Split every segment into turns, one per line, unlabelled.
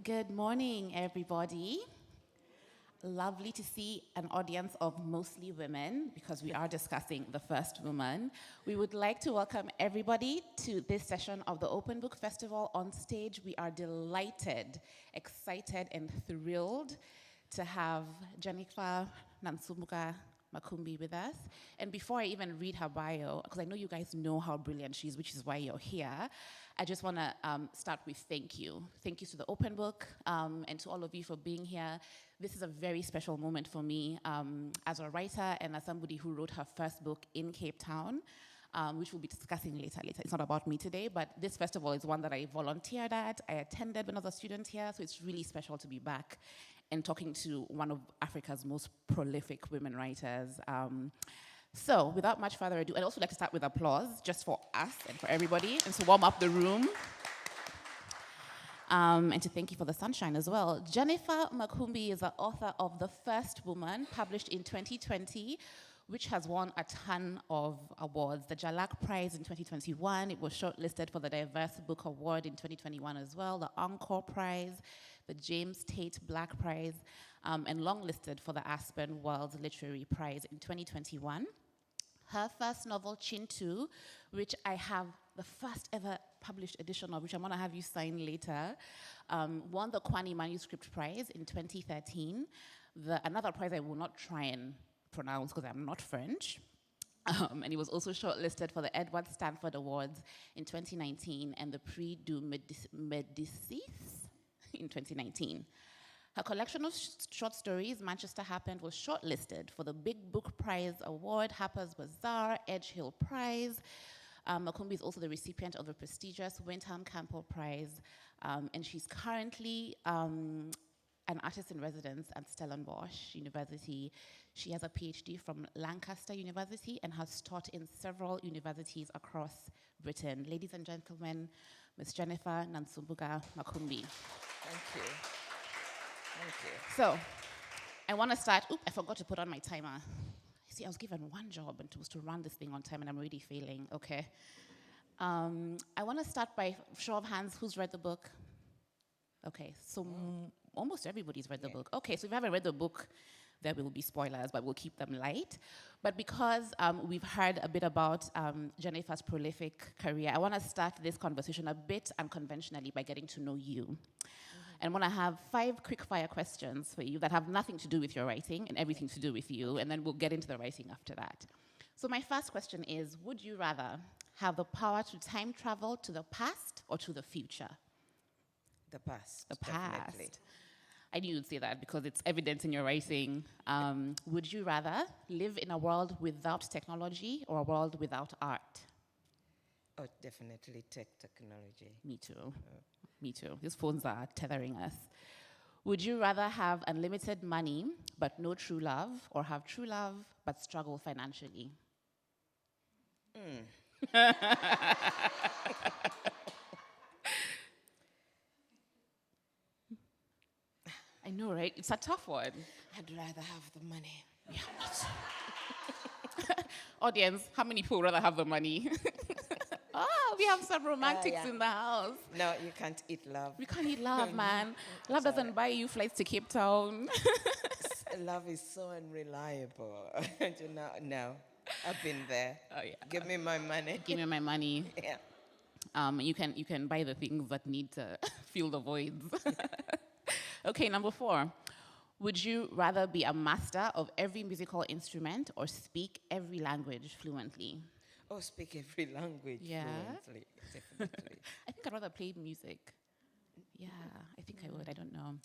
Good morning, everybody. Lovely to see an audience of mostly women because we are discussing the first woman. We would like to welcome everybody to this session of the Open Book Festival. On stage, we are delighted, excited, and thrilled to have Jennifer Nansubuga Makumbi with us. And before I even read her bio, because I know you guys know how brilliant she is, which is why you're here, I just want to start with thank you. Thank you to the Open Book and to all of you for being here. This is a very special moment for me as a writer and as somebody who wrote her first book in Cape Town, which we'll be discussing later. It's not about me today, but this festival is one that I volunteered at. I attended when I was a student here, so it's really special to be back and talking to one of Africa's most prolific women writers. So without much further ado, I'd also like to start with applause just for us and for everybody, and to warm up the room. And to thank you for the sunshine as well. Jennifer Makumbi is the author of The First Woman, published in 2020, which has won a ton of awards. The Jalak Prize in 2021, it was shortlisted for the Diverse Book Award in 2021 as well, the Encore Prize, the James Tate Black Prize, and longlisted for the Aspen World Literary Prize in 2021. Her first novel, Chintu, which I have the first ever published edition of, which I'm going to have you sign later, won the Kwani Manuscript Prize in 2013. Another prize I will not try and pronounce because I'm not French. And it was also shortlisted for the Edward Stanford Awards in 2019 and the Prix du Médicis in 2019. Her collection of short stories, Manchester Happened, was shortlisted for the Big Book Prize Award, Harper's Bazaar, Edge Hill Prize. Makumbi is also the recipient of the prestigious Windham Campbell Prize, and she's currently an artist in residence at Stellenbosch University. She has a PhD from Lancaster University and has taught in several universities across Britain. Ladies and gentlemen, Ms. Jennifer Nansubuga Makumbi.
Thank you. Thank you.
So, I want to start. I forgot to put on my timer. See, I was given one job, and it was to run this thing on time, and I'm already failing. Okay. I want to start by show of hands. Who's read the book? Okay, so almost everybody's read the book. Okay, so if you haven't read the book, there will be spoilers, but we'll keep them light. But because we've heard a bit about Jennifer's prolific career, I want to start this conversation a bit unconventionally by getting to know you. And I want to have 5 quick-fire questions for you that have nothing to do with your writing and everything to do with you, and then we'll get into the writing after that. So my first question is, would you rather have the power to time travel to the past or to the future?
The past.
The
definitely.
past. I knew you'd say that because it's evident in your writing. Would you rather live in a world without technology or a world without art?
Oh, definitely technology.
Me too. Me too. These phones are tethering us. Would you rather have unlimited money but no true love, or have true love but struggle financially? I know, right? It's a tough one.
I'd rather have the money.
Yeah, me too. Audience, how many people would rather have the money? Oh, we have some romantics in the house.
No, you can't eat love.
We can't eat love, man. Love doesn't buy you flights to Cape Town.
Love is so unreliable. No, I've been there.
Oh, yeah.
Give me my money.
Give me my money.
Yeah.
You can buy the things that need to fill the voids. Okay, number 4. Would you rather be a master of every musical instrument or speak every language fluently?
Oh, speak every language fluently. Definitely.
I think I'd rather play music. Yeah, I think I would. I don't know.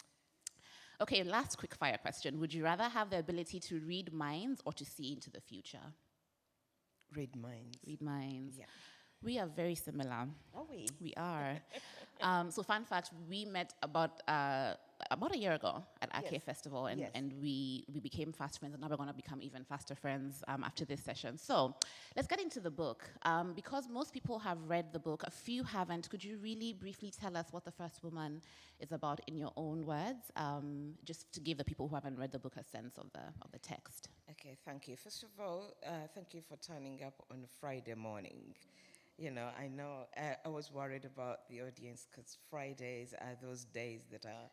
Okay, last quick fire question. Would you rather have the ability to read minds or to see into the future?
Read minds.
Read minds.
Yeah.
We are very similar.
Are we?
We are. So fun fact, we met about a year ago at Ake Festival, and we became fast friends, and now we're going to become even faster friends after this session. So let's get into the book. Because most people have read the book, a few haven't, could you really briefly tell us what The First Woman is about in your own words, just to give the people who haven't read the book a sense of the text?
Okay, thank you. First of all, thank you for turning up on a Friday morning. I know I was worried about the audience because Fridays are those days that are,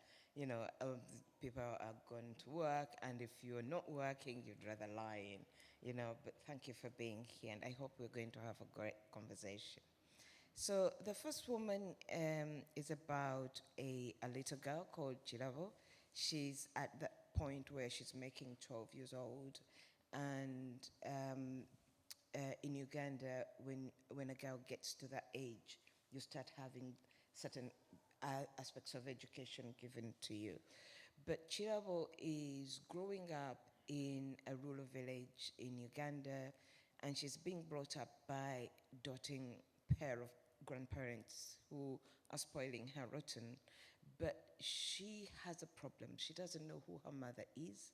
people are going to work, and if you're not working, you'd rather lie in. But thank you for being here, and I hope we're going to have a great conversation. So the first woman is about a little girl called Chiravo. She's at that point where she's making 12 years old, and in Uganda, when a girl gets to that age, you start having certain aspects of education given to you. But Chirabo is growing up in a rural village in Uganda, and she's being brought up by doting pair of grandparents who are spoiling her rotten. But she has a problem. She doesn't know who her mother is,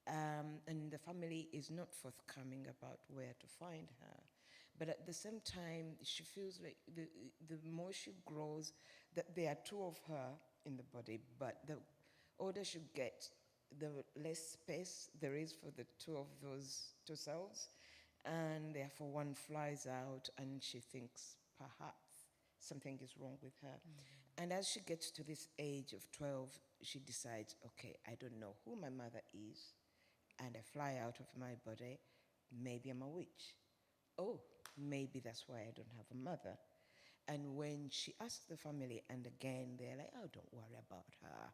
and the family is not forthcoming about where to find her. But at the same time, she feels like the more she grows, that there are two of her in the body, but the older she gets, the less space there is for the two of those two cells, and therefore one flies out, and she thinks perhaps something is wrong with her. And as she gets to this age of 12, she decides, okay, I don't know who my mother is, and I fly out of my body, maybe I'm a witch. Oh, maybe that's why I don't have a mother. And when she asks the family, and again, they're like, oh, don't worry about her.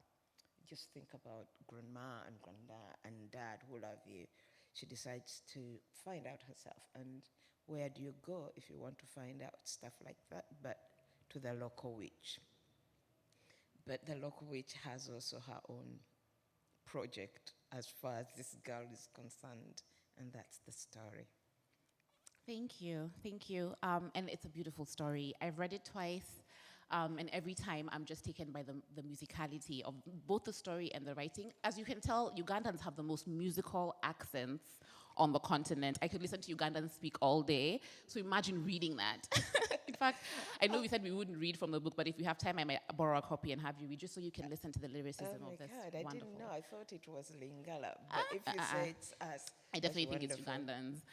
Just think about grandma and granddad and dad who love you. She decides to find out herself. And where do you go if you want to find out stuff like that? But to the local witch. But the local witch has also her own project as far as this girl is concerned, and that's the story.
Thank you, thank you. And it's a beautiful story. I've read it twice, and every time I'm just taken by the musicality of both the story and the writing. As you can tell, Ugandans have the most musical accents on the continent. I could listen to Ugandans speak all day, so imagine reading that. In fact, I know we said we wouldn't read from the book, but if you have time, I might borrow a copy and have you read, just so you can listen to the lyricism of this.
Oh my God, I didn't know. I thought it was Lingala. But if you say it's us,
I definitely think it's Ugandans.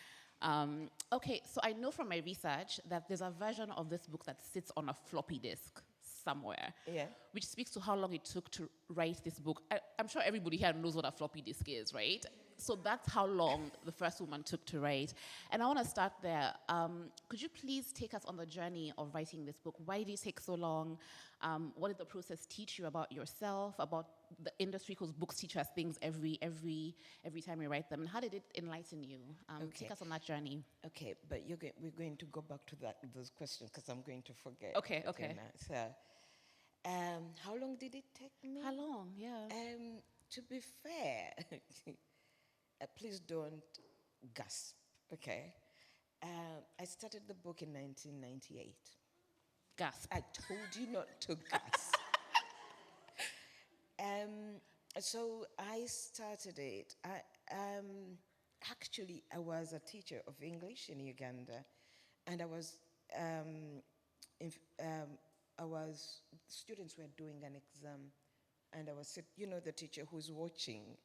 Okay, so I know from my research that there's a version of this book that sits on a floppy disk somewhere, which speaks to how long it took to write this book. I'm sure everybody here knows what a floppy disk is, right? So that's how long the first woman took to write. And I want to start there. Could you please take us on the journey of writing this book? Why did it take so long? What did the process teach you about yourself, about the industry? Because books teach us things every time we write them. And how did it enlighten you? Take us on that journey.
Okay, but we're going to go back to those questions because I'm going to forget.
Okay.
So, how long did it take me?
How long? Yeah.
To be fair, please don't gasp. Okay. I started the book in 1998.
Gasp.
I told you not to gasp. So I started it. Actually, I was a teacher of English in Uganda, and students were doing an exam, and I was, the teacher who's watching,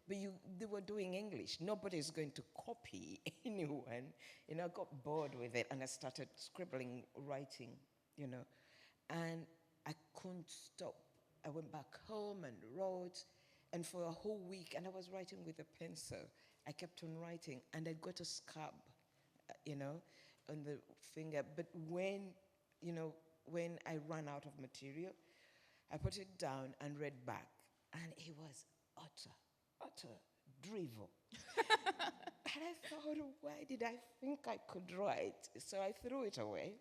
but they were doing English. Nobody's going to copy anyone. I got bored with it, and I started scribbling, writing, and I couldn't stop. I went back home and wrote, and for a whole week, and I was writing with a pencil. I kept on writing, and I got a scab, on the finger. But when I ran out of material, I put it down and read back, and it was utter drivel. And I thought, why did I think I could write? So I threw it away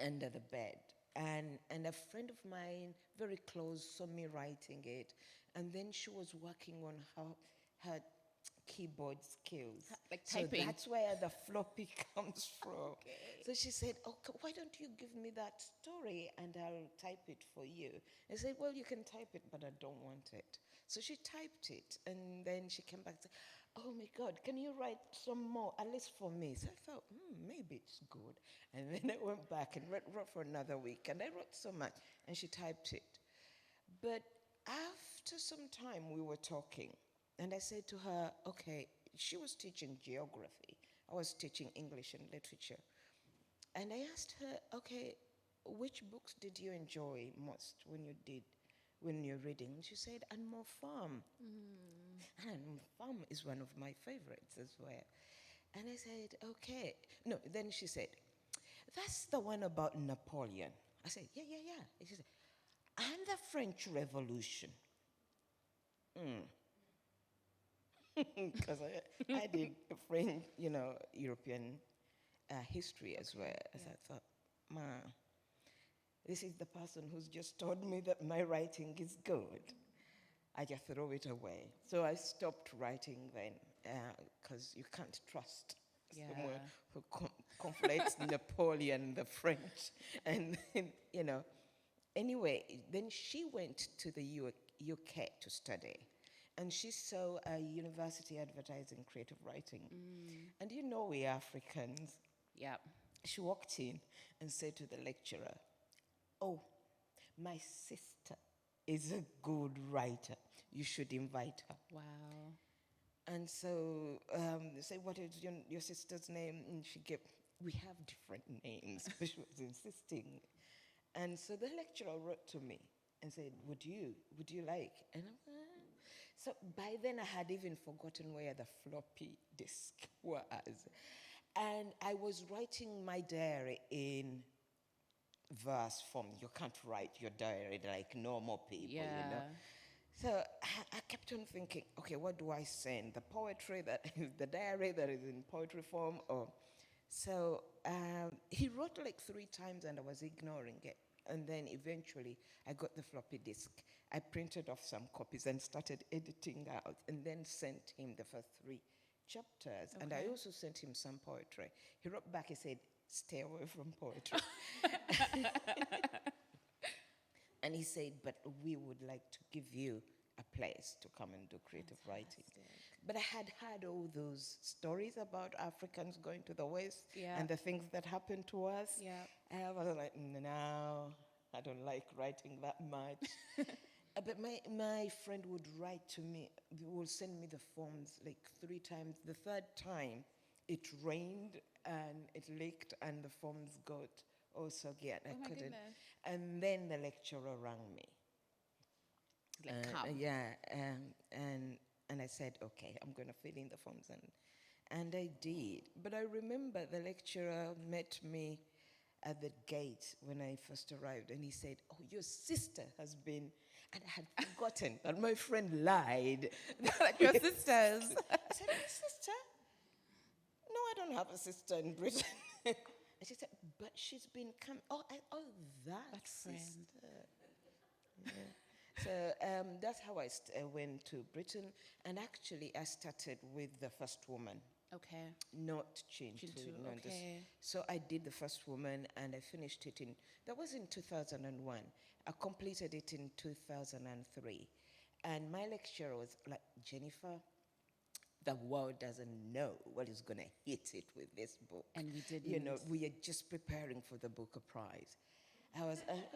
under the bed. And a friend of mine, very close, saw me writing it. And then she was working on her keyboard skills.
Like typing.
So that's where the floppy comes from.
Okay.
So she said, okay, why don't you give me that story and I'll type it for you? I said, well, you can type it, but I don't want it. So she typed it, and then she came back and said, oh my God, can you write some more, at least for me? So I thought, maybe it's good. And then I went back and wrote for another week, and I wrote so much, and she typed it. But after some time, we were talking, and I said to her, okay, she was teaching geography. I was teaching English and literature. And I asked her, okay, which books did you enjoy most when you're reading? She said, Animal Farm. And Animal Farm is one of my favorites as well. And I said, okay. No, then she said, that's the one about Napoleon. I said, yeah, yeah, yeah. And she said, and the French Revolution. Because I did French, European history as well. As I thought, ma, this is the person who's just told me that my writing is good. I just throw it away. So I stopped writing then, because you can't trust someone who conflates Napoleon, the French, and Anyway, then she went to the UK to study, and she saw a university advertising creative writing. And we Africans.
Yeah.
She walked in and said to the lecturer, "Oh, my sister is a good writer. You should invite her."
Wow.
And so they said, "What is your sister's name?" And she gave, "We have different names," but she was insisting. And so the lecturer wrote to me and said, would you like? And so by then I had even forgotten where the floppy disk was. And I was writing my diary in verse form. You can't write your diary like normal people, So I kept on thinking, okay, what do I send? The poetry the diary that is in poetry form, or so he wrote like 3 times and I was ignoring it. And then eventually I got the floppy disk. I printed off some copies and started editing out, and then sent him the first 3 chapters. Okay. And I also sent him some poetry. He wrote back, he said, "Stay away from poetry." And he said, "But we would like to give you a place to come and do creative writing." But I had heard all those stories about Africans going to the West and the things that happened to us.
Yeah.
And I was like, no, I don't like writing that much. But my friend would write to me, would send me the forms like 3 times. The 3rd time, it rained and it leaked and the forms got all soggy and I couldn't.
Goodness.
And then the lecturer rang me.
Like, come.
And I said, okay, I'm going to fill in the forms. And I did. But I remember the lecturer met me at the gate when I first arrived, and he said, "Oh, your sister has been," and I had forgotten that my friend lied.
Your sisters.
I said, "My sister? No, I don't have a sister in Britain." And she said, "But she's been coming." That
friend.
sister. Yeah. So that's how I went to Britain. And actually, I started with the first woman.
Okay.
Not Chintu. No,
okay.
So I did the first woman, and I finished it that was in 2001. I completed it in 2003. And my lecturer was like, "Jennifer, the world doesn't know what is going to hit it with this book."
And we didn't.
We are just preparing for the Booker Prize. I was like,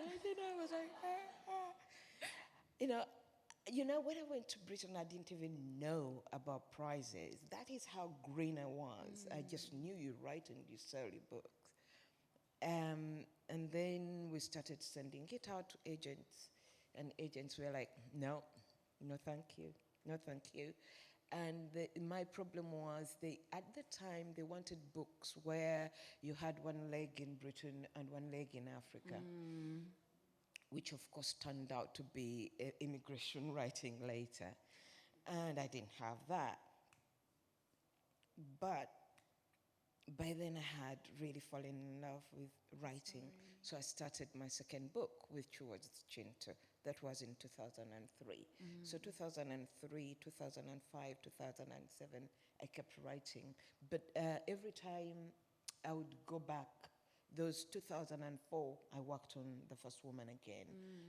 when I went to Britain, I didn't even know about prizes. That is how green I was. I just knew you write and you sell your books. And then we started sending it out to agents. And agents were like, no, thank you. No, thank you. And my problem was, at the time, they wanted books where you had one leg in Britain and one leg in Africa. Which of course turned out to be immigration writing later. And I didn't have that. But by then I had really fallen in love with writing. So I started my second book, which was Chintu. That was in 2003. So 2003, 2005, 2007, I kept writing. But every time I would go back, those 2004, I worked on The First Woman again.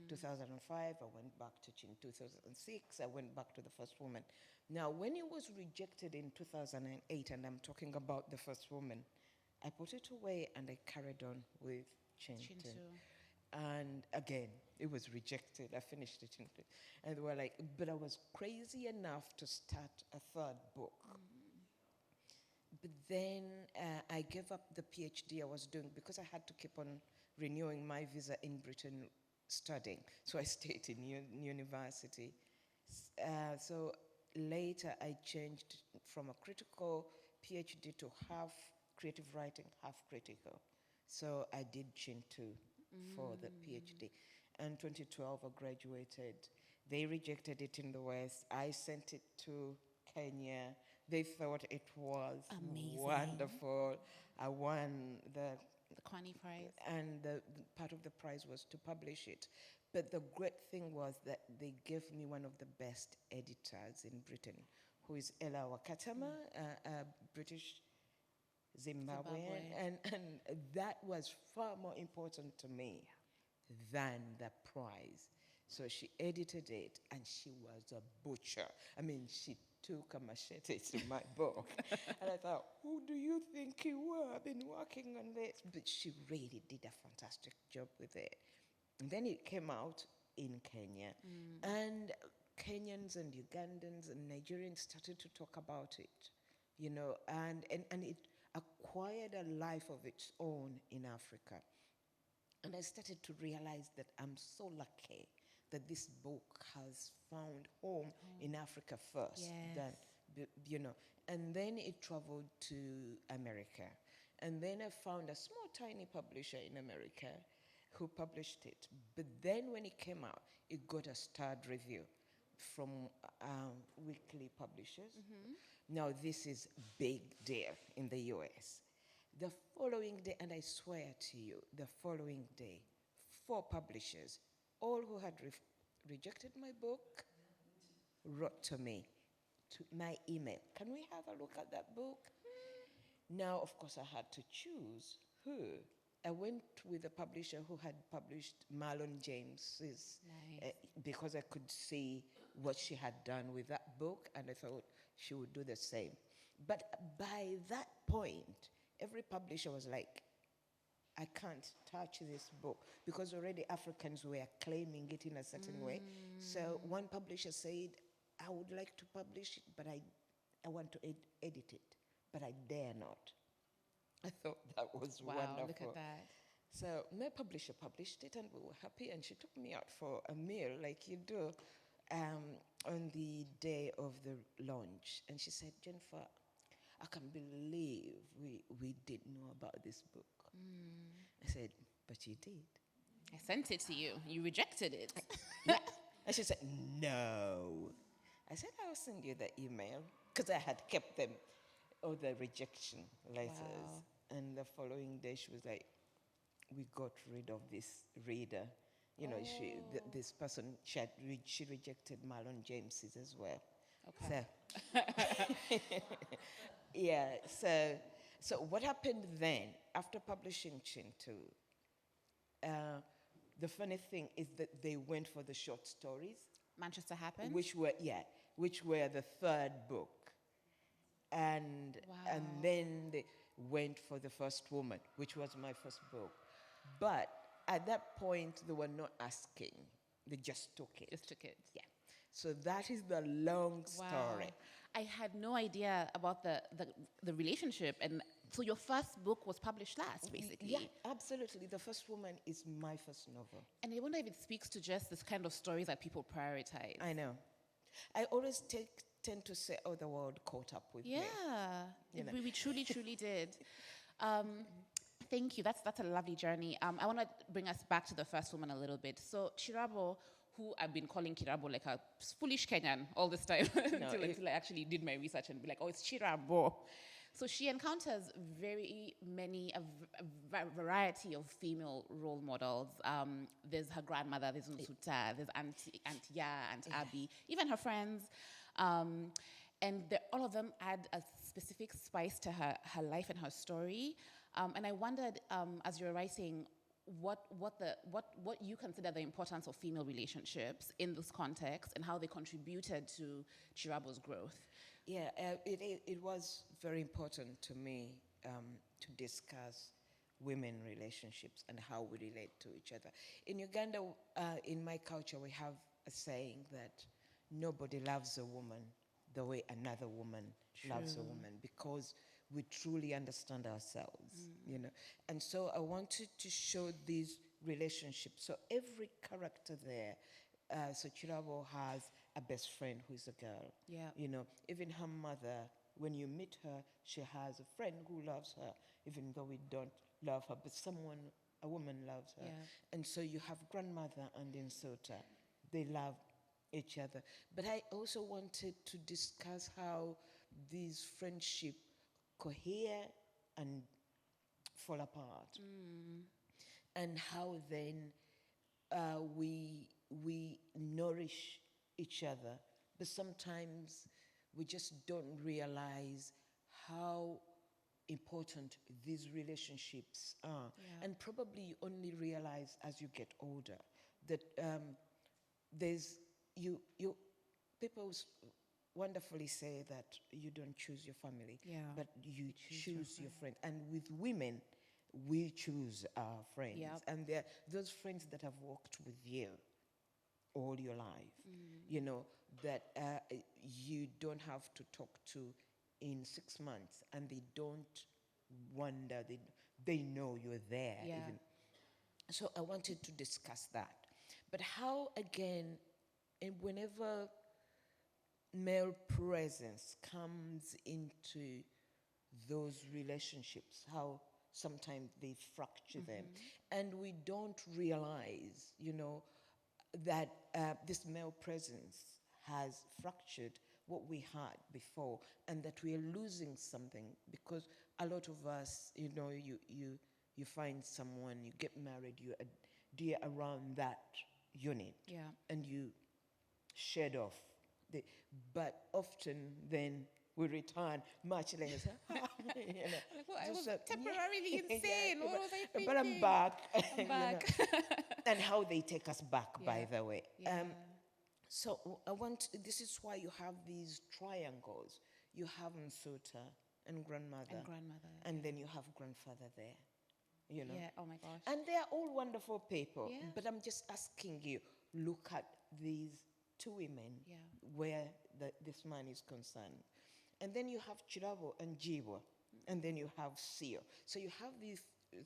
2005, I went back to Chin. 2006, I went back to The First Woman. Now, when it was rejected in 2008, and I'm talking about The First Woman, I put it away and I carried on with Chintu. And again, it was rejected. I finished it. And they were like, but I was crazy enough to start a 3rd book. But then I gave up the PhD I was doing because I had to keep on renewing my visa in Britain studying. So I stayed in university. So later I changed from a critical PhD to half creative writing, half critical. So I did Chin 2 for the PhD. And 2012 I graduated. They rejected it in the West. I sent it to Kenya. They thought it was
Amazing.
wonderful. I won the
Kwani Prize.
and the part of the prize was to publish it. But the great thing was that they gave me one of the best editors in Britain, who is Ella Wakatama, a British Zimbabwean. And that was far more important to me than the prize. So she edited it, and she was a butcher. I mean, she took a machete to my book. And I thought, who do you think you were? I've been working on this. But she really did a fantastic job with it. And then it came out in Kenya. And Kenyans and Ugandans and Nigerians started to talk about it, you know, and it acquired a life of its own in Africa. And I started to realize that I'm so lucky that this book has found home in Africa first.
Yes.
You know, and then it traveled to America. And then I found a small, tiny publisher in America who published it. But then when it came out, it got a starred review from weekly publishers. Now, this is big deal in the US. The following day, and I swear to you, the following day, 4 publishers, all who had rejected my book, wrote to me, to my email, can we have a look at that book? Now, of course, I had to choose who. I went with a publisher who had published Marlon James's, because I could see what she had done with that book, and I thought she would do the same. But by that point, every publisher was like, I can't touch this book, because already Africans were claiming it in a certain way. So one publisher said, I would like to publish it, but I want to edit it, but I dare not. I thought that was wonderful.
Look at that.
So my publisher published it, and we were happy, and she took me out for a meal like you do on the day of the launch. And she said, Jennifer, I can't believe we didn't know about this book. I said, but you did.
I sent it to you. You rejected it.
Yeah. And she said, no. I said, I'll send you the email, because I had kept them, all the rejection letters.
Wow.
And the following day, she was like, we got rid of this reader. You know, this person, she rejected Marlon James's as well.
Okay.
So, yeah, so what happened then, after publishing Chin 2, the funny thing is that they went for the short stories.
Manchester happened?
Which were the third book. And then they went for The First Woman, which was my first book. But at that point, they were not asking. They just took it. Yeah. So that is the long story.
I had no idea about the relationship. And so your first book was published last, basically.
Yeah, absolutely. The First Woman is my first novel.
And I wonder if it speaks to just this kind of stories that people prioritize.
I know. I always tend to say, oh, the world caught up with me.
Yeah, we truly, truly did. Thank you. That's a lovely journey. I want to bring us back to The First Woman a little bit. So Chirabo, who I've been calling Kirabo like a foolish Kenyan all this time until I actually did my research and be like, oh, it's Chirabo. So she encounters a variety of female role models. There's her grandmother, there's Nsuta, there's Aunt Ya, Aunt Abby, even her friends. And all of them add a specific spice to her life and her story. And I wondered, as you were writing, what you consider the importance of female relationships in this context and how they contributed to Chirabo's growth.
Yeah, it was very important to me to discuss women relationships and how we relate to each other. In Uganda, in my culture, we have a saying that nobody loves a woman the way another woman loves a woman, because we truly understand ourselves, you know. And so I wanted to show these relationships. So every character there, so Chirabo has a best friend who's a girl.
Yeah.
You know, even her mother, when you meet her, she has a friend who loves her, even though we don't love her, but a woman loves her.
Yeah.
And so you have grandmother and Insota. They love each other. But I also wanted to discuss how these friendship cohere and fall apart, and how then we nourish each other, but sometimes we just don't realize how important these relationships are.
Yeah.
And probably you only realize as you get older that there's you people wonderfully say that you don't choose your family,
Yeah.
but you choose your
friend.
friend. And with women, we choose our friends.
Yep.
And they're those friends that have walked with you all your life, you know, that you don't have to talk to in 6 months, and they don't wonder, they know you're there.
Yeah.
Even. So I wanted to discuss that. But how, again, and whenever male presence comes into those relationships, how sometimes they fracture them. And we don't realize, you know, that this male presence has fractured what we had before, and that we are losing something, because a lot of us, you know, you find someone, you get married, you adhere around that unit,
Yeah.
and you shed off. But often then we return much later. You know,
Well, I was
just,
temporarily insane. What was I thinking?
but I'm back.
I'm
you know.
back.
And how they take us back, by the way.
Yeah.
So this is why you have these triangles. You have Nsota and grandmother.
And grandmother.
And then you have grandfather there, you know.
Yeah. Oh my gosh.
And they're all wonderful people.
Yeah.
But I'm just asking you, look at these two women
Yeah.
where this man is concerned. And then you have Chirabo and Jiwa. And then you have Sio. So you have these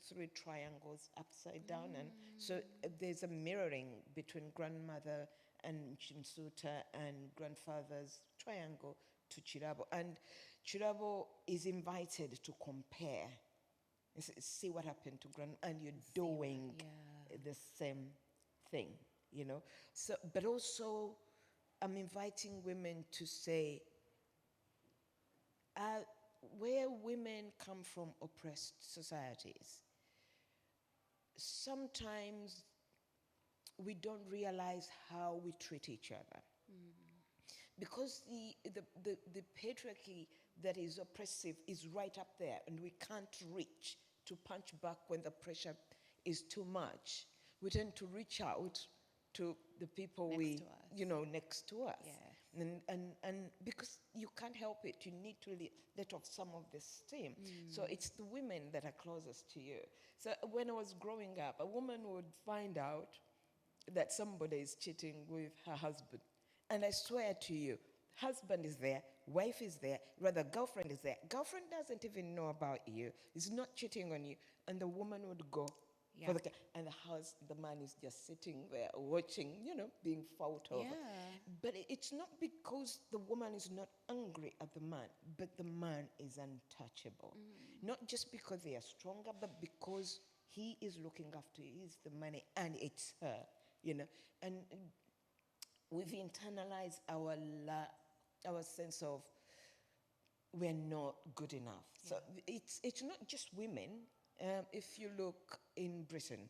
three triangles upside down. And so there's a mirroring between grandmother and Chimsuta and grandfather's triangle to Chirabo. And Chirabo is invited to compare. See what happened to grandma, and you're doing the same thing, you know. So, but also, I'm inviting women to say, where women come from oppressed societies, sometimes we don't realize how we treat each other. Because the patriarchy that is oppressive is right up there, and we can't reach to punch back when the pressure is too much. We tend to reach out to the people next to us.
Yeah.
And because you can't help it, you need to let off some of the steam. So it's the women that are closest to you. So when I was growing up, a woman would find out that somebody is cheating with her husband. And I swear to you, husband is there, wife is there, rather girlfriend is there. Girlfriend doesn't even know about you, is not cheating on you. And the woman would go for the and the man is just sitting there watching, you know, being fought over.
Yeah.
But it's not because the woman is not angry at the man, but the man is untouchable. Not just because they are stronger, but because he is looking after you, he's the money, and it's her, you know. And we've internalized our sense of we're not good enough. So it's not just women. If you look in Britain,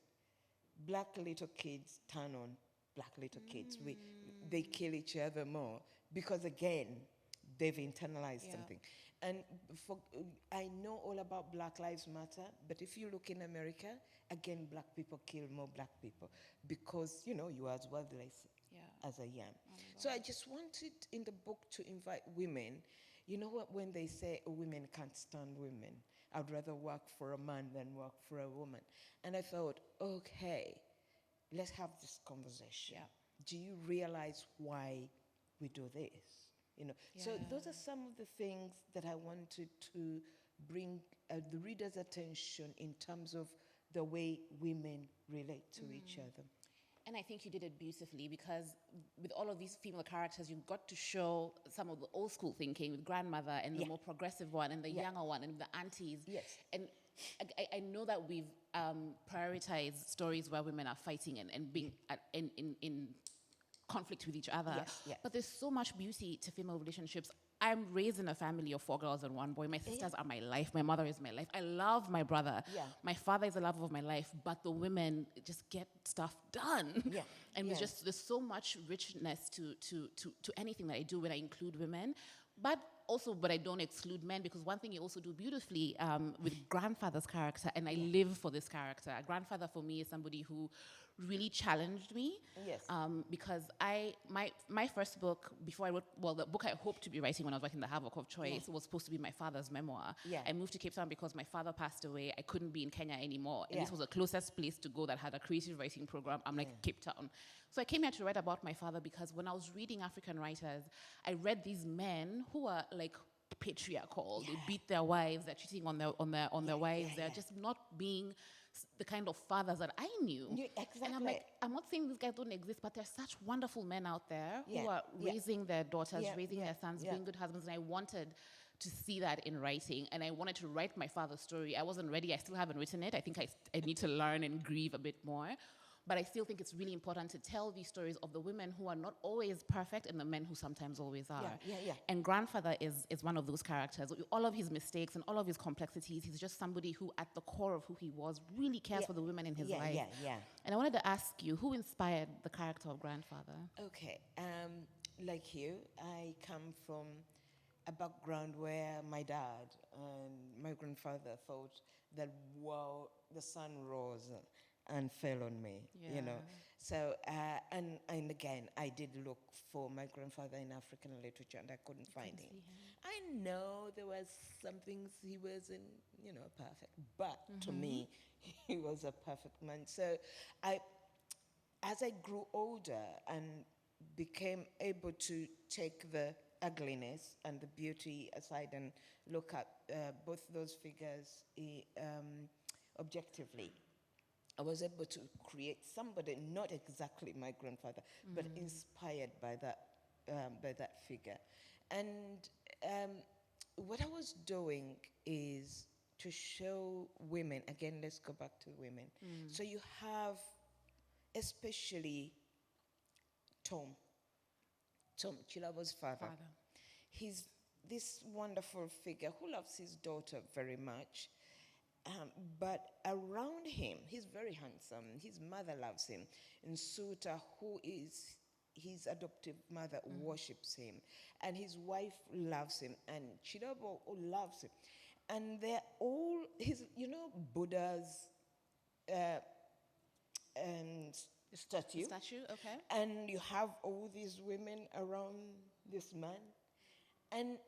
black little kids turn on black little kids. They kill each other more because, again, they've internalized something. And I know all about Black Lives Matter, but if you look in America, again, black people kill more black people because, you know, you are as worthless as I am. So I just wanted in the book to invite women. You know what, when they say women can't stand women, I'd rather work for a man than work for a woman. And I thought, okay, let's have this conversation. Do you realize why we do this? You know, so those are some of the things that I wanted to bring the reader's attention in terms of the way women relate to each other.
And I think you did it beautifully because with all of these female characters, you got to show some of the old school thinking with grandmother and the more progressive one and the younger one and the aunties.
Yes.
And I know that we've prioritized stories where women are fighting and being in conflict with each other.
Yes.
But there's so much beauty to female relationships. I'm raised in a family of 4 girls and 1 boy. My sisters are my life. My mother is my life. I love my brother.
Yeah.
My father is the love of my life. But the women just get stuff done.
Yeah.
And there's so much richness to anything that I do when I include women. But I don't exclude men, because one thing you also do beautifully with grandfather's character, and I live for this character. A grandfather for me is somebody who really challenged me.
Yes.
Because my first book, before I wrote, the book I hoped to be writing when I was writing The Havoc of Choice was supposed to be my father's memoir.
Yeah.
I moved to Cape Town because my father passed away. I couldn't be in Kenya anymore. And this was the closest place to go that had a creative writing program. I'm like, Cape Town. So I came here to write about my father because when I was reading African writers, I read these men who are like patriarchal. They beat their wives. They're cheating on their wives. They're just not being the kind of fathers that I knew.
Exactly.
And I'm like, I'm not saying these guys don't exist, but there's such wonderful men out there who are raising their daughters, raising their sons, being good husbands, and I wanted to see that in writing, and I wanted to write my father's story. I wasn't ready. I still haven't written it. I think I need to learn and grieve a bit more. But I still think it's really important to tell these stories of the women who are not always perfect and the men who sometimes always are. And grandfather is one of those characters. With all of his mistakes and all of his complexities, he's just somebody who, at the core of who he was, really cares for the women in his life. And I wanted to ask you, who inspired the character of grandfather?
Okay. Like you, I come from a background where my dad and my grandfather thought that, wow, the sun rose and fell on me, you know. So, and again, I did look for my grandfather in African literature and I couldn't find him. I know there was some things he wasn't, perfect, but to me, he was a perfect man. So as I grew older and became able to take the ugliness and the beauty aside and look at both those figures objectively, I was able to create somebody, not exactly my grandfather, but inspired by that figure. And what I was doing is to show women, again, let's go back to women. So you have especially Tom Chilabo's father. He's this wonderful figure who loves his daughter very much. But around him, he's very handsome. His mother loves him. And Suta, who is his adoptive mother, worships him. And his wife loves him. And Chidabo loves him. And they're all Buddha's statue.
Statue, okay.
And you have all these women around this man. And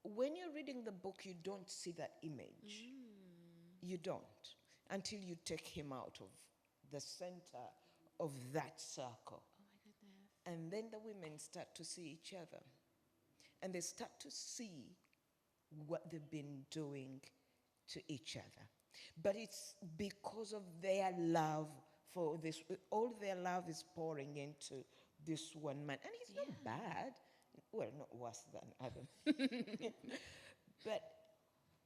when you're reading the book, you don't see that image. You don't, until you take him out of the center of that circle.
Oh my goodness.
And then the women start to see each other. And they start to see what they've been doing to each other. But it's because of their love for this. All their love is pouring into this one man. And he's not bad. Well, not worse than Adam. But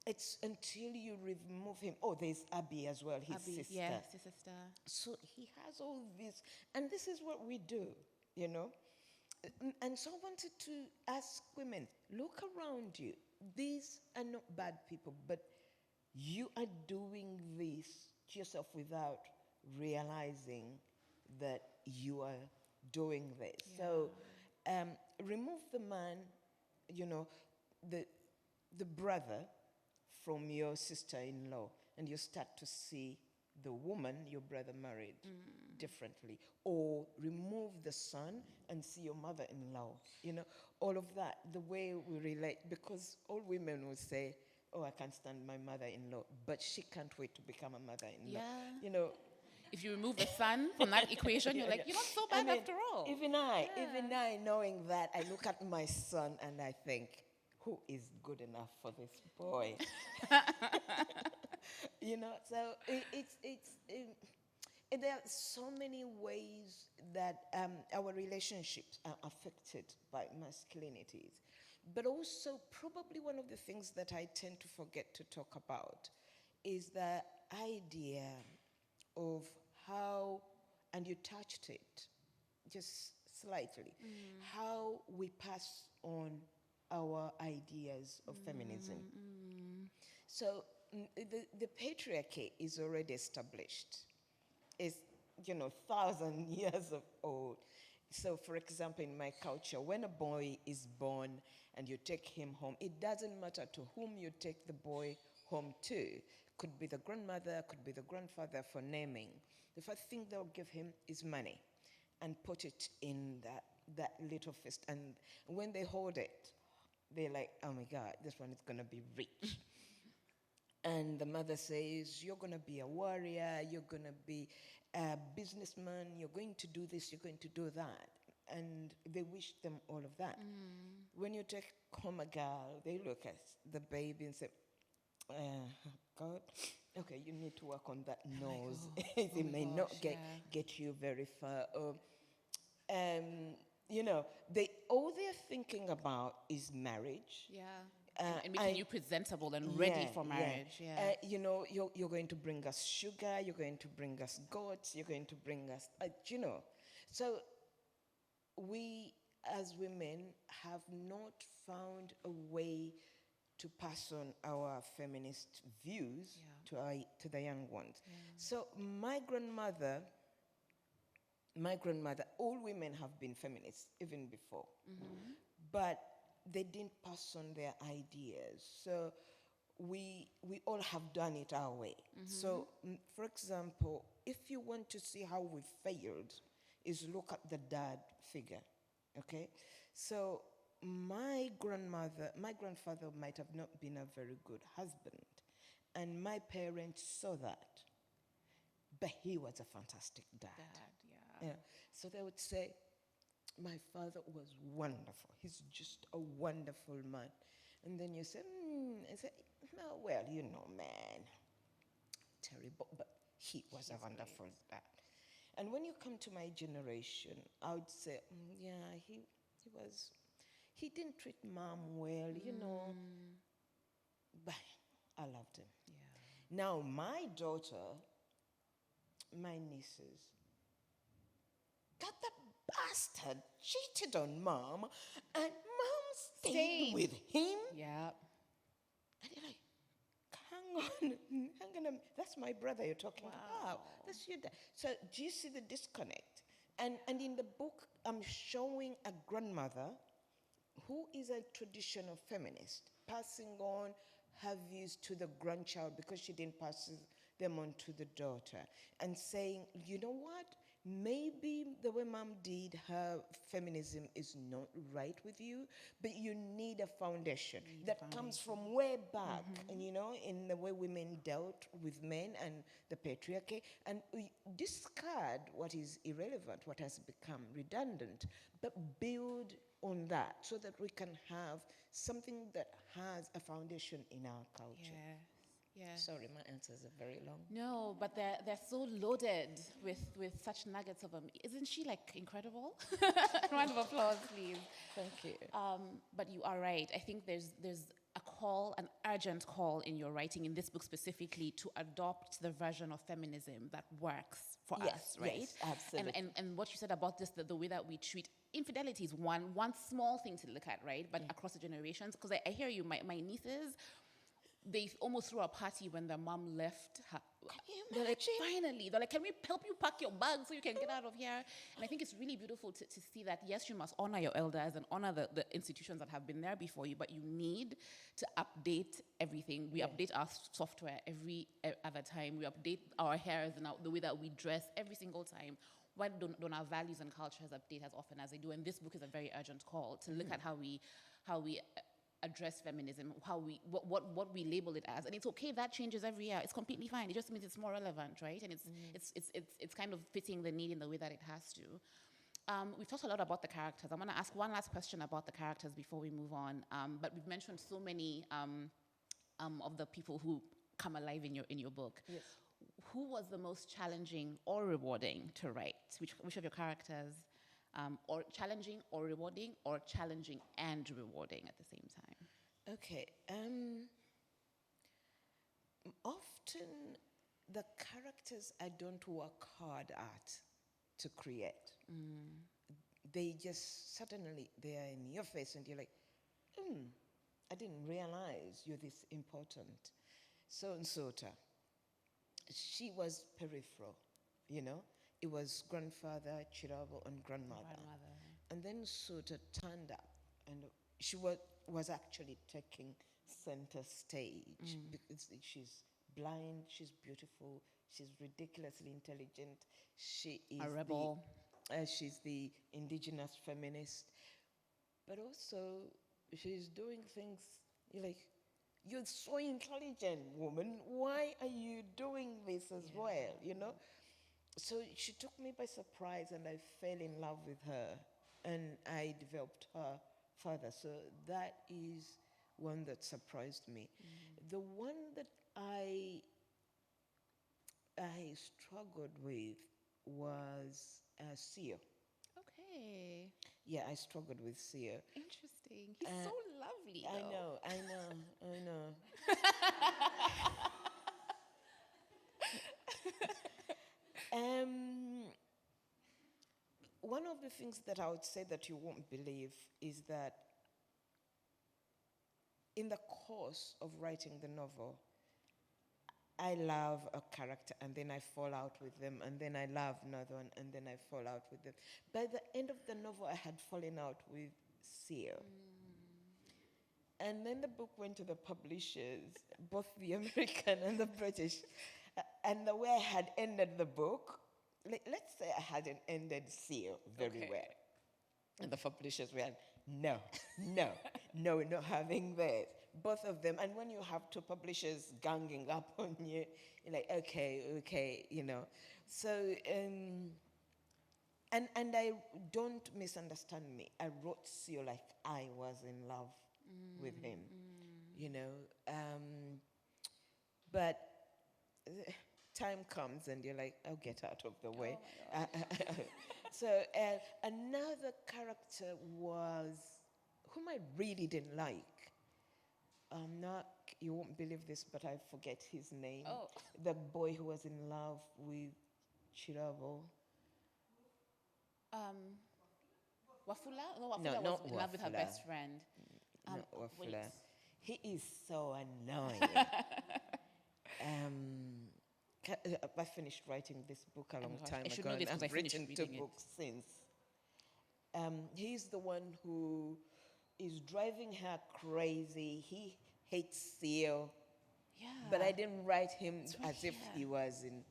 it's until you remove him. Oh, there's Abby as well, his sister.
Yes, his sister.
So he has all this. And this is what we do, And so I wanted to ask women, look around you. These are not bad people, but you are doing this to yourself without realizing that you are doing this. So remove the man, the brother from your sister-in-law, and you start to see the woman your brother married differently. Or remove the son and see your mother-in-law. All of that, the way we relate, because all women will say, oh, I can't stand my mother-in-law, but she can't wait to become a mother-in-law.
Yeah. If you remove the son from that equation, you're like, you're not so bad after all.
Even I, knowing that, I look at my son and I think, who is good enough for this boy? So there are so many ways that our relationships are affected by masculinities. But also, probably one of the things that I tend to forget to talk about is the idea of how, and you touched it just slightly, how we pass on our ideas of feminism. So the patriarchy is already established. It's, 1,000 years of old. So, for example, in my culture, when a boy is born and you take him home, it doesn't matter to whom you take the boy home to. Could be the grandmother, could be the grandfather for naming. The first thing they'll give him is money and put it in that little fist. And when they hold it, they're like, oh my God, this one is going to be rich. And the mother says, you're going to be a warrior, you're going to be a businessman, you're going to do this, you're going to do that. And they wish them all of that. When you take home a girl, they look at the baby and say, God, okay, you need to work on that nose. It may not get you very far. Or, all they're thinking about is marriage.
Yeah. And making you presentable and ready for marriage. Yeah.
You're going to bring us sugar, you're going to bring us goats, you're going to bring us, So we as women have not found a way to pass on our feminist views to the young ones. Yeah. So my grandmother, all women have been feminists even before. But they didn't pass on their ideas. So we all have done it our way. So, for example, if you want to see how we failed, is look at the dad figure, okay? So my grandfather might have not been a very good husband, and my parents saw that, but he was a fantastic dad. Yeah. So they would say, my father was wonderful. He's just a wonderful man. And then you say, I say, no, well, man, terrible, but he was a wonderful dad. And when you come to my generation, I would say, he didn't treat mom well, but I loved him. Yeah. Now, my daughter, my nieces, got the bastard cheated on mom, and mom stayed with him.
Yeah.
And you're like, hang on, that's my brother you're talking about. That's your dad. So do you see the disconnect? And in the book, I'm showing a grandmother who is a traditional feminist, passing on her views to the grandchild because she didn't pass them on to the daughter, and saying, you know what? Maybe the way mom did her feminism is not right with you, but you need a foundation that comes from way back, and in the way women dealt with men and the patriarchy, and we discard what is irrelevant, what has become redundant, but build on that so that we can have something that has a foundation in our culture.
Yeah.
Sorry, my answers are very long.
No, but they're so loaded with such nuggets of them. Isn't she incredible? Round of applause, please.
Thank you.
But you are right. I think there's a call, an urgent call in your writing, in this book specifically, to adopt the version of feminism that works for us, right?
Yes, absolutely.
And what you said about this, the way that we treat infidelity is one small thing to look at, right? But across the generations, because I hear you, my nieces, they almost threw a party when their mom left her. They're like, finally. They're like, can we help you pack your bag so you can get out of here? And I think it's really beautiful to see that, yes, you must honor your elders and honor the institutions that have been there before you, but you need to update everything. We update our software every other time. We update our hairs and the way that we dress every single time. Why don't our values and cultures update as often as they do? And this book is a very urgent call to look at how we address feminism, what we label it as, and it's okay that changes every year. It's completely fine. It just means it's more relevant, right? And it's kind of fitting the need in the way that it has to. We've talked a lot about the characters. I'm going to ask one last question about the characters before we move on. But we've mentioned so many of the people who come alive in your book.
Yes.
Who was the most challenging or rewarding to write? Which of your characters, or challenging or rewarding, or challenging and rewarding at the same time?
Okay. Often the characters I don't work hard at to create. They just suddenly, they are in your face and you're like, I didn't realize you're this important. So and Sota, she was peripheral, you know. It was grandfather, Chirabo, and grandmother. And then Sota turned up, and she was actually taking center stage because she's blind, she's beautiful, she's ridiculously intelligent. She is
a rebel.
She's the indigenous feminist, but also she's doing things you're like, you're so intelligent, woman. Why are you doing this as well? You know. So she took me by surprise, and I fell in love with her, and I developed her further. So that is one that surprised me. The one that I struggled with was Sio.
Okay.
Yeah, I struggled with Sio.
Interesting. He's so lovely, though.
I know. One of the things that I would say that you won't believe is that in the course of writing the novel, I love a character and then I fall out with them, and then I love another one and then I fall out with them. By the end of the novel, I had fallen out with Seal. And then the book went to the publishers, both the American and the British. And the way I had ended the book, let's say I hadn't ended Seal very well. And the publishers were like, no, we're not having this. Both of them. And when you have two publishers ganging up on you, you're like, okay, you know. So, and I don't misunderstand me. I wrote Seal like I was in love with him, you know. But time comes and you're like, I'll get out of the way. So another character was, whom I really didn't like. You won't believe this, but I forget his name.
Oh.
The boy who was in love with Chirabo.
Wafula? No, Wafula
No,
was
not
in love with her
Wafula.
best friend.
Not Wafula.
Wait.
He is so annoying. I finished writing this book a long time
I should
ago,
know this
and
'cause I
I've
finished
written 2
reading it.
books since. He's the one who is driving her crazy. He hates Seal.
Yeah.
But I didn't write him
right
as if he was in.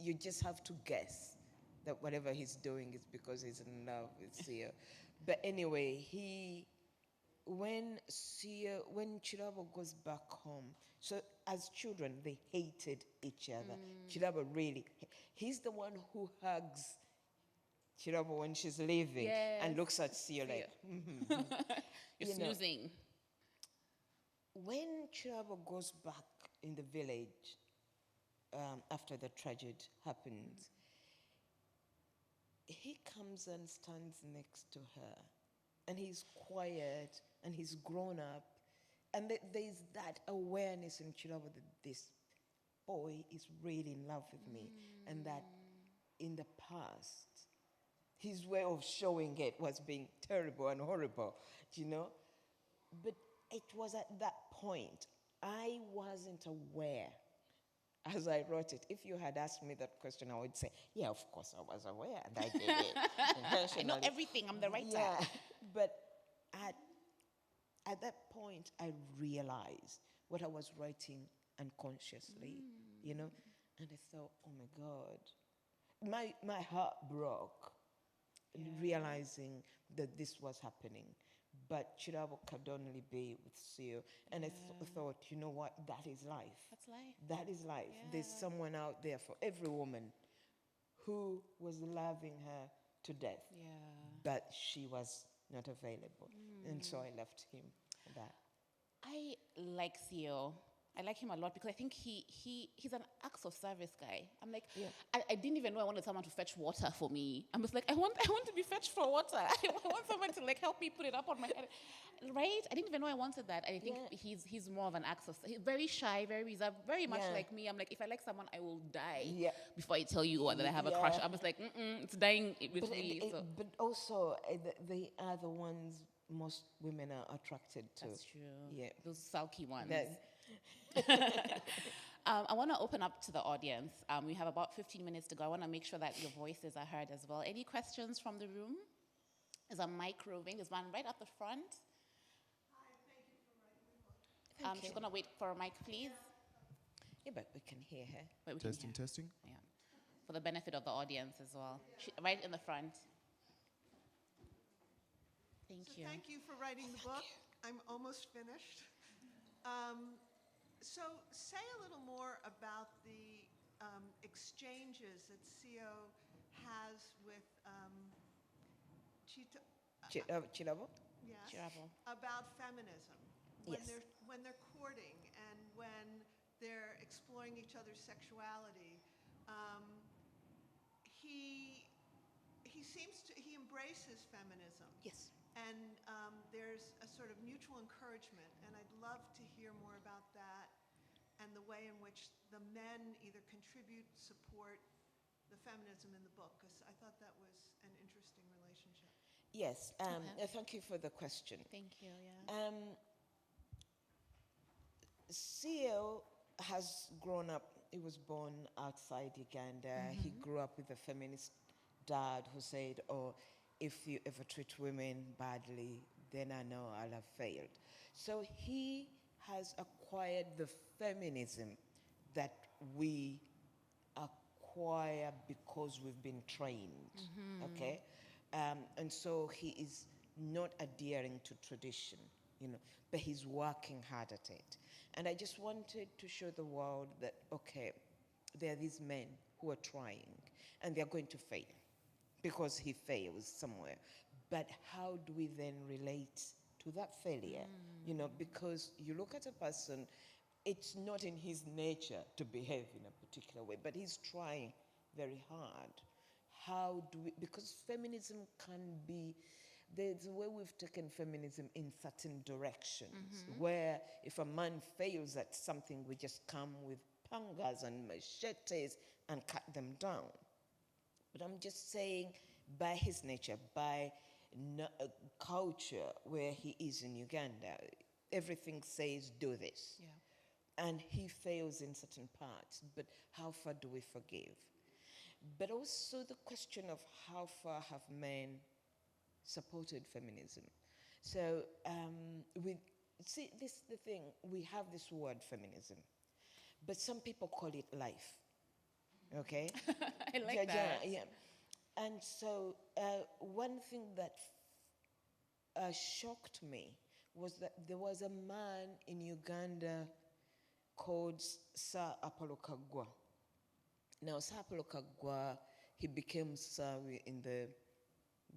You just have to guess that whatever he's doing is because he's in love with Seal. But anyway, when Chirabo goes back home, so as children, they hated each other. Chirabo really, he's the one who hugs Chirabo when she's leaving and looks at Seal like,
You're snoozing.
When Chirabo goes back in the village after the tragedy happens, he comes and stands next to her, and he's quiet and he's grown up, and there's that awareness in Chirabo that this boy is really in love with me, and that in the past his way of showing it was being terrible and horrible, you know. But it was at that point I wasn't aware as I wrote it. If you had asked me that question, I would say, yeah, of course I was aware, and I did it intentionally.
I know everything. I'm the writer.
Yeah, but at that point, I realized what I was writing unconsciously, you know, and I thought, oh my God, my heart broke, realizing that this was happening. But Chirabo could only be with Seal. And I thought, you know what? That is life.
That's life.
That is life.
Yeah.
There's someone out there for every woman who was loving her to death.
Yeah.
But she was not available. And so I left him that.
I like Theo. I like him a lot because I think he's an acts of service guy. I'm like,
Yeah.
I didn't even know I wanted someone to fetch water for me. I'm just like, I want to be fetched for water. I want someone to like help me put it up on my head. Right? I didn't even know I wanted that. And I think
Yeah.
he's more of an acts of, he's very shy, very reserved, very much
Yeah.
like me. I'm like, if I like someone, I will die
Yeah.
before I tell you that I have a crush.
Yeah.
I'm just like, it's dying with
But,
me. So
but also, they are the ones most women are attracted to.
that's true.
Yeah.
Those sulky ones.
That-
I want to open up to the audience. We have about 15 minutes to go. I want to make sure that your voices are heard as well. Any questions from the room? There's a mic roving. There's one right up the front.
Thank
She's
you.
going to wait for a mic, please.
Yeah, but we can hear her.
But we can
Testing,
hear.
testing.
Yeah. For the benefit of the audience as well. Right in the front. Thank
So
you.
thank you for writing the book. I'm almost finished. So say a little more about the exchanges that CO has with Chita,
Chilabo?
yes,
Chirabo.
about feminism when
Yes.
they're courting and when they're exploring each other's sexuality. He embraces feminism.
Yes.
And there's a sort of mutual encouragement, and I'd love to hear more about that and the way in which the men either contribute, support the feminism in the book, because I thought that was an interesting relationship.
Yes.
Okay.
Thank you for the question.
Thank you, yeah.
CEO has grown up, he was born outside Uganda. He grew up with a feminist dad who said, oh, if you ever treat women badly, then I know I'll have failed. So he has acquired the feminism that we acquire because we've been trained, okay? And so he is not adhering to tradition, but he's working hard at it. And I just wanted to show the world that, okay, there are these men who are trying, and they're going to fail because he fails somewhere. But how do we then relate to that failure? Because you look at a person, it's not in his nature to behave in a particular way, but he's trying very hard. How do we, because feminism can be, there's a way we've taken feminism in certain directions, where if a man fails at something, we just come with pangas and machetes and cut them down. But I'm just saying, by his nature, by culture where he is in Uganda, everything says do this.
Yeah.
And he fails in certain parts, but how far do we forgive? But also the question of how far have men supported feminism. So we see this the thing, we have this word feminism, but some people call it life. Okay?
I like that.
Yeah. And so one thing that shocked me was that there was a man in Uganda called Sir Apollo Kagwa. Now, Sir Apollo Kagwa, he became Sir in the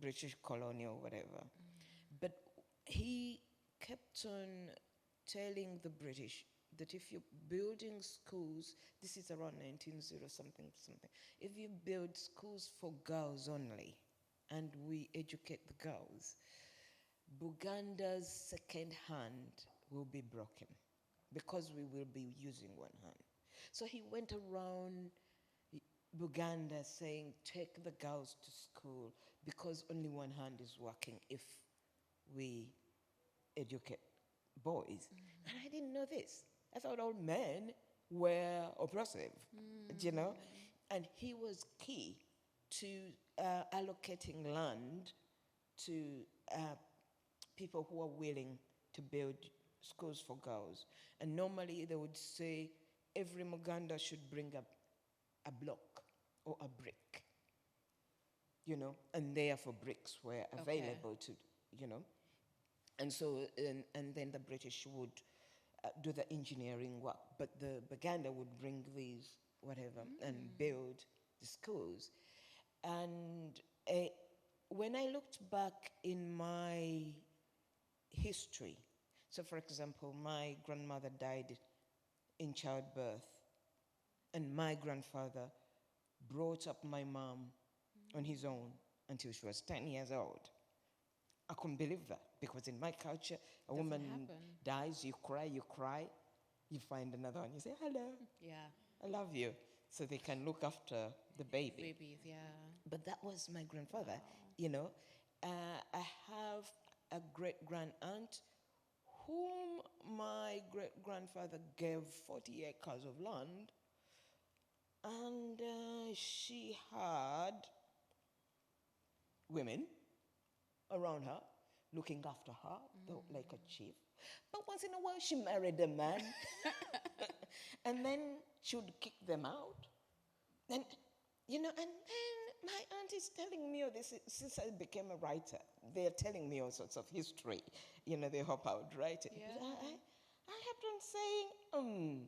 British colony or whatever. But he kept on telling the British that if you're building schools, this is around 1900 something, if you build schools for girls only, and we educate the girls, Buganda's second hand will be broken because we will be using one hand. So he went around Buganda saying, take the girls to school because only one hand is working if we educate boys. And I didn't know this. I thought all men were oppressive, And he was key to allocating land to people who are willing to build schools for girls. And normally they would say every Muganda should bring a block or a brick, and therefore bricks were available to, And so, and then the British would do the engineering work, but the Baganda would bring these, whatever, and build the schools. And when I looked back in my history, so for example, my grandmother died in childbirth, and my grandfather brought up my mom on his own until she was 10 years old. I couldn't believe that, because in my culture, a
Doesn't
woman
happen.
dies, you cry, you find another one, you say, hello,
Yeah.
I love you, so they can look after the baby.
Babies, yeah.
But that was my grandfather, you know. I have a great-grand aunt whom my great-grandfather gave 40 acres of land, and she had women around her, looking after her, though, like a chief. But once in a while, she married a man, and then she would kick them out. And, you know, and then my aunt is telling me all this, since I became a writer, they're telling me all sorts of history. You know, they hope I would write it.
Yeah.
But I kept on saying,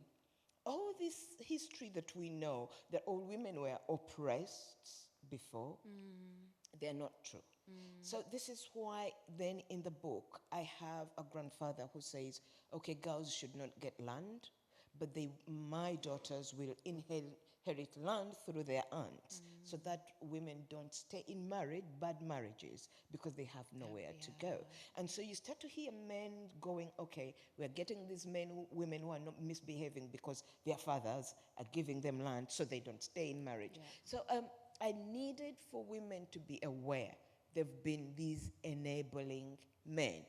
all this history that we know, that all women were oppressed before, they're not true. So this is why then in the book, I have a grandfather who says, okay, girls should not get land, but my daughters will inherit land through their aunts, so that women don't stay in bad marriages, because they have nowhere to go. And so you start to hear men going, okay, we're getting these women who are not misbehaving because their fathers are giving them land so they don't stay in marriage.
Yeah.
So I needed for women to be aware there have been these enabling men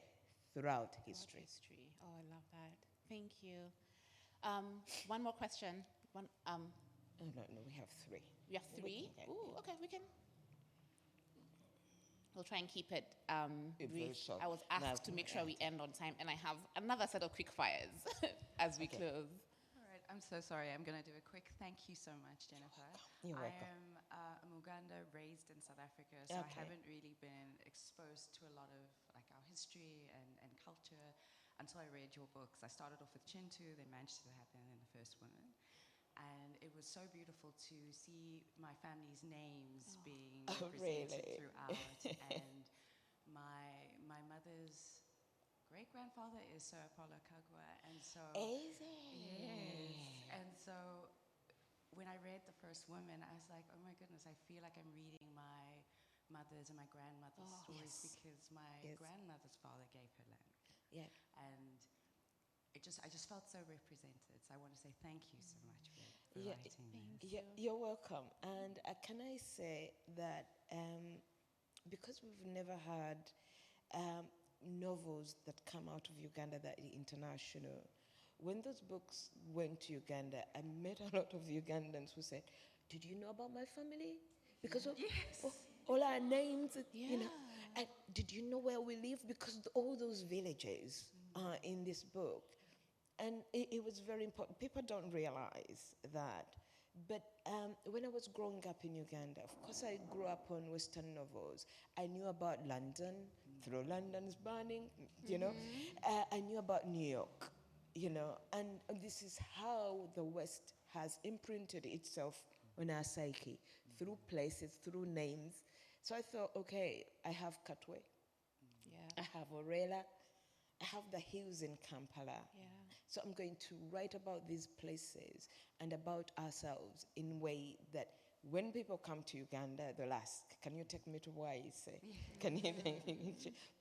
throughout history.
History. Oh, I love that. Thank you. One more question.
Oh, no, we have three.
We have three. Ooh, okay, we can. We'll try and keep it
Very
brief.
short.
I was
No,
asked to make sure we end on time, and I have another set of quick fires as we
Okay.
close.
All right, I'm so sorry. I'm going to do a quick thank you so much, Jennifer.
You're welcome.
I am a Muganda raised in South Africa, so I
Okay.
haven't really been exposed to a lot of like our history and culture until I read your books. I started off with Chintu, then managed to happen, and the first woman. And it was so beautiful to see my family's names being represented
really?
throughout. And my mother's great-grandfather is Sir Apollo Kagwa, and so
Is it?
yes. And so when I read The First Woman, I was like, oh my goodness, I feel like I'm reading my mother's and my grandmother's stories,
Yes.
because my
Yes.
grandmother's father gave her land.
Yeah.
And I just felt so represented. So I want to say thank you so much for
Yeah,
writing this.
You're welcome. And can I say that because we've never had novels that come out of Uganda that are international, when those books went to Uganda, I met a lot of Ugandans who said, did you know about my family? Because of all our names, you know. And did you know where we live? Because all those villages are in this book. And it was very important. People don't realize that. But when I was growing up in Uganda, of course I grew up on Western novels. I knew about London, through London's burning, you know. I knew about New York, you know. And this is how the West has imprinted itself on our psyche, through places, through names. So I thought, okay, I have Katwe, I have Orela, I have the hills in Kampala. So I'm going to write about these places and about ourselves in a way that when people come to Uganda, they'll ask, can you take me to Waise? Can you,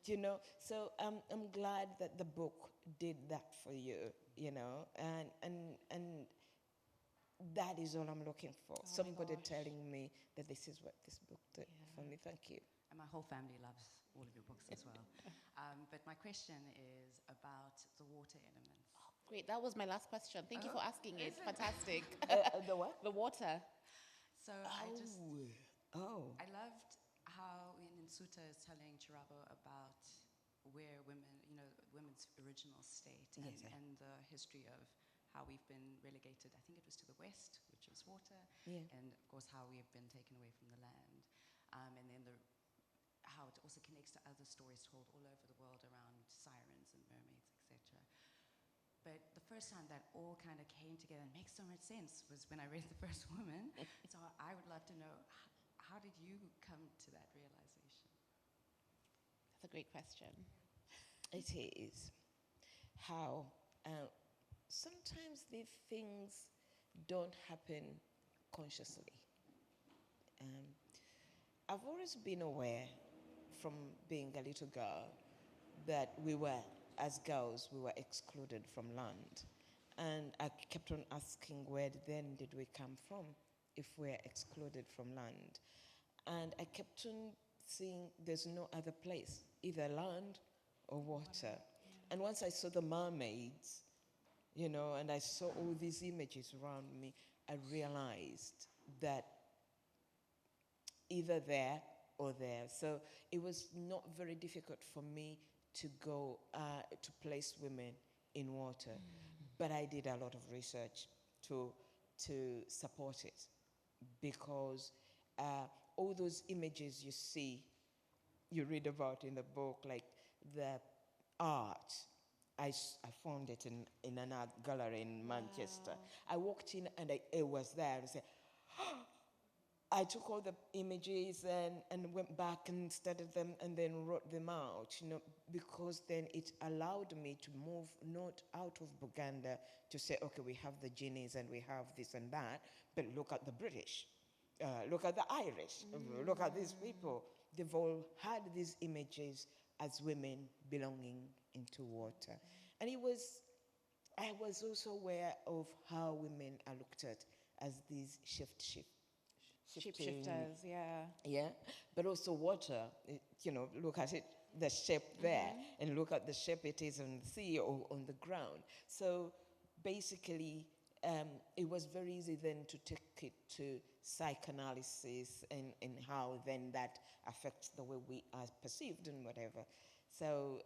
you know? So I'm glad that the book did that for you, you know? And that is all I'm looking for. Somebody telling me that this is what this book did for me. Thank you.
And my whole family loves all of your books as well. But my question is about the water elements.
Great, that was my last question. Thank you for asking it. Fantastic.
The what?
The water.
So I loved how Nsuta is telling Chirabo about where women, you know, women's original state and the history of how we've been relegated, I think it was to the west, which is water, and of course how we have been taken away from the land. And then how it also connects to other stories told all over the world around sirens and mermaids, etc. But the first time that all kind of came together and makes so much sense was when I read The First Woman. So I would love to know, how did you come to that realization?
That's a great question.
It is. How sometimes these things don't happen consciously. I've always been aware from being a little girl that as girls, we were excluded from land. And I kept on asking, where then did we come from if we're excluded from land? And I kept on seeing there's no other place, either land or water. Yeah. And once I saw the mermaids, and I saw all these images around me, I realized that either there or there. So it was not very difficult for me to go to place women in water. But I did a lot of research to support it, because all those images you read about in the book, like the art, I found it in an art gallery in Manchester. I walked in and it was there, and I said, I took all the images and went back and studied them and then wrote them out, because then it allowed me to move not out of Buganda to say, okay, we have the genies and we have this and that, but look at the British, look at the Irish, look at these people. They've all had these images as women belonging into water. And I was also aware of how women are looked at as these shifting.
Shapeshifters, yeah.
Yeah, but also water, look at it, the shape there, and look at the shape it is on the sea or on the ground. So basically, it was very easy then to take it to psychoanalysis and how then that affects the way we are perceived and whatever. So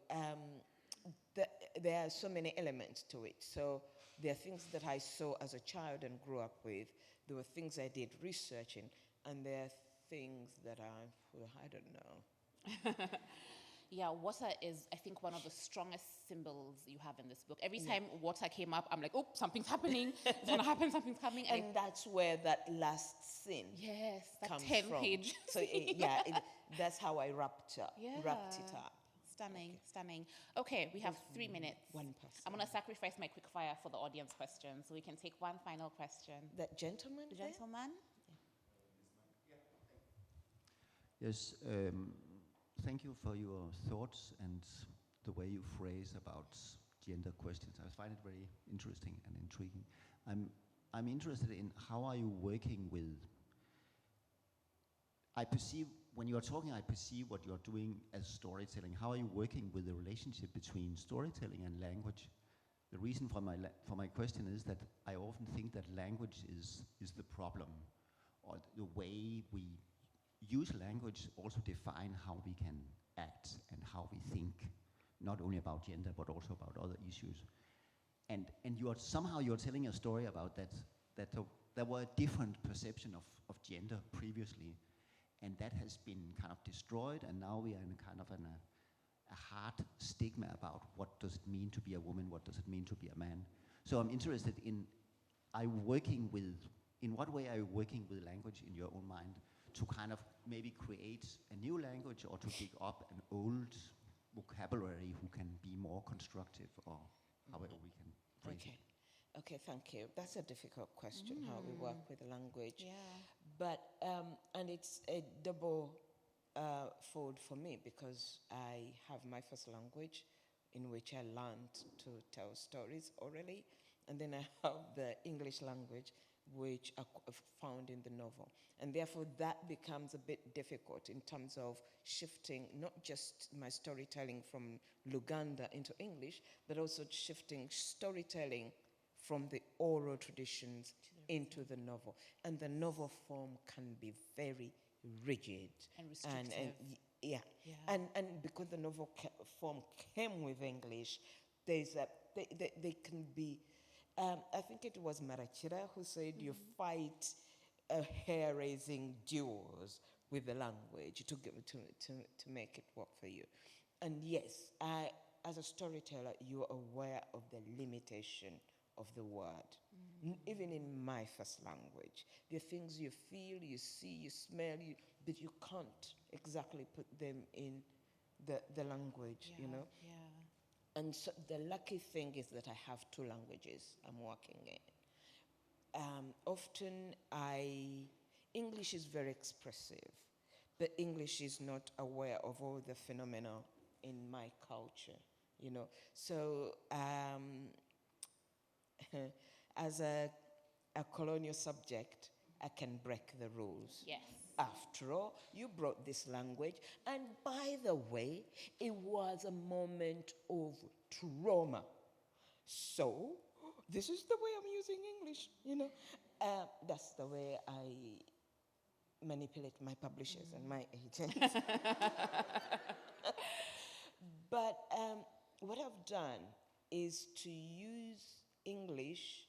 there are so many elements to it. So there are things that I saw as a child and grew up with. There were things I did researching, and there are things that I don't know.
Yeah, water is, I think, one of the strongest symbols you have in this book. Every time water came up, I'm like, oh, something's happening. It's going to happen, something's coming.
And that's where that last scene
comes
10
from. Page.
So, that's how I wrapped it up.
Stunning. Okay, we have 3 minutes.
One person.
I'm going to sacrifice my quick fire for the audience question, so we can take one final question.
That gentleman?
The gentleman?
Yes, thank you for your thoughts and the way you phrase about gender questions. I find it very interesting and intriguing. I'm interested in how are you working with, when you are talking, I perceive what you're doing as storytelling. How are you working with the relationship between storytelling and language? The reason for my question is that I often think that language is the problem, or the way we use language also define how we can act and how we think, not only about gender but also about other issues. And you're telling a story about that there were a different perception of gender previously, and that has been kind of destroyed, and now we are in a hard stigma about what does it mean to be a woman, what does it mean to be a man. So I'm interested in what way are you working with language in your own mind to kind of maybe create a new language or to pick up an old vocabulary who can be more constructive, or however we can phrase it.
Okay, thank you. That's a difficult question, how we work with language.
Yeah.
But, and it's a double fold for me, because I have my first language in which I learned to tell stories orally, and then I have the English language which are found in the novel. And therefore that becomes a bit difficult in terms of shifting not just my storytelling from Luganda into English, but also shifting storytelling from the oral traditions into the novel. And the novel form can be very rigid.
And restrictive.
And because the novel form came with English, they can be, I think it was Marachira who said you fight hair-raising duels with the language to make it work for you. And yes, as a storyteller, you're aware of the limitation of the word. Even in my first language, there are things you feel, you see, you smell, but you can't exactly put them in the language, you know.
Yeah.
And so the lucky thing is that I have two languages I'm working in. Often English is very expressive, but English is not aware of all the phenomena in my culture, you know. So as a colonial subject, I can break the rules.
Yes.
After all, you brought this language, and by the way, it was a moment of trauma. So, this is the way I'm using English, you know. That's the way I manipulate my publishers and my agents. But what I've done is to use English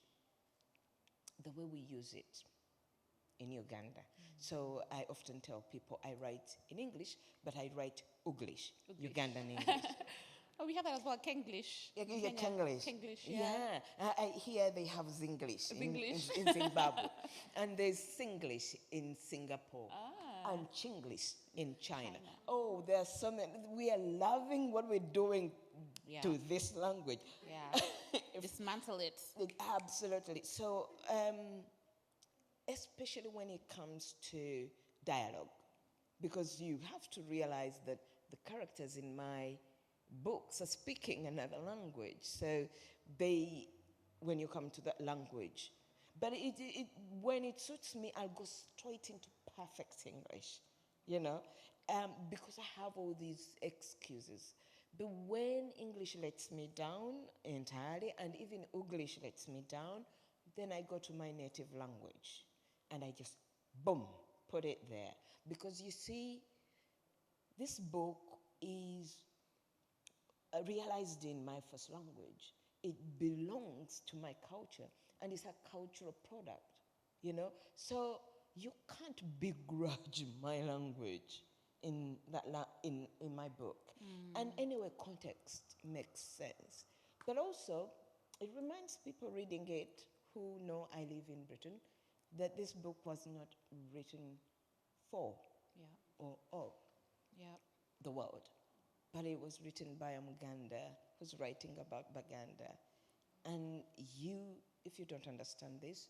the way we use it in Uganda. So I often tell people I write in English, but I write Uglish. Ugandan English.
Oh, we have that as well, Kenglish.
Yeah,
Kenya.
Kenglish.
Kenglish, yeah.
Here they have Zinglish
Zinglish.
in Zimbabwe. And there's Singlish in Singapore. And Chinglish in China. Oh, there's so many. We are loving what we're doing to this language.
Yeah. Dismantle it.
Absolutely. So, especially when it comes to dialogue, because you have to realize that the characters in my books are speaking another language. So when you come to that language, but when it suits me, I'll go straight into perfect English, you know, because I have all these excuses. But when English lets me down entirely, and even Uglish lets me down, then I go to my native language, and I just, boom, put it there. Because you see, this book is realized in my first language. It belongs to my culture, and it's a cultural product, you know? So you can't begrudge my language in my book. And anyway, context makes sense. But also, it reminds people reading it who know I live in Britain that this book was not written for or of the world, but it was written by a Muganda who's writing about Baganda. And you, if you don't understand this,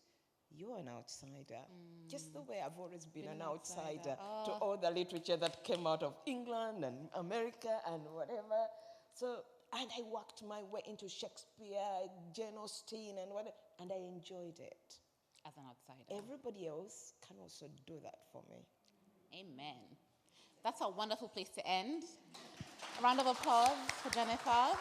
you're an outsider. Just the way I've always been an outsider to all the literature that came out of England and America and whatever. So, and I worked my way into Shakespeare, Jane Austen and whatever, and I enjoyed it.
As an outsider.
Everybody else can also do that for me.
Amen. That's a wonderful place to end. A round of applause for Jennifer.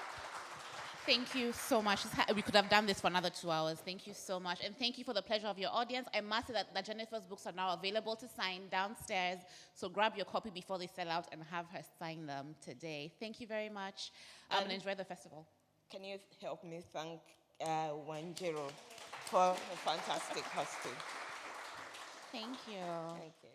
Thank you so much. We could have done this for another 2 hours. Thank you so much. And thank you for the pleasure of your audience. I must say that Jennifer's books are now available to sign downstairs. So grab your copy before they sell out and have her sign them today. Thank you very much. And enjoy the festival.
Can you help me thank Wanjiru for a fantastic hosting?
Thank you.
Thank you.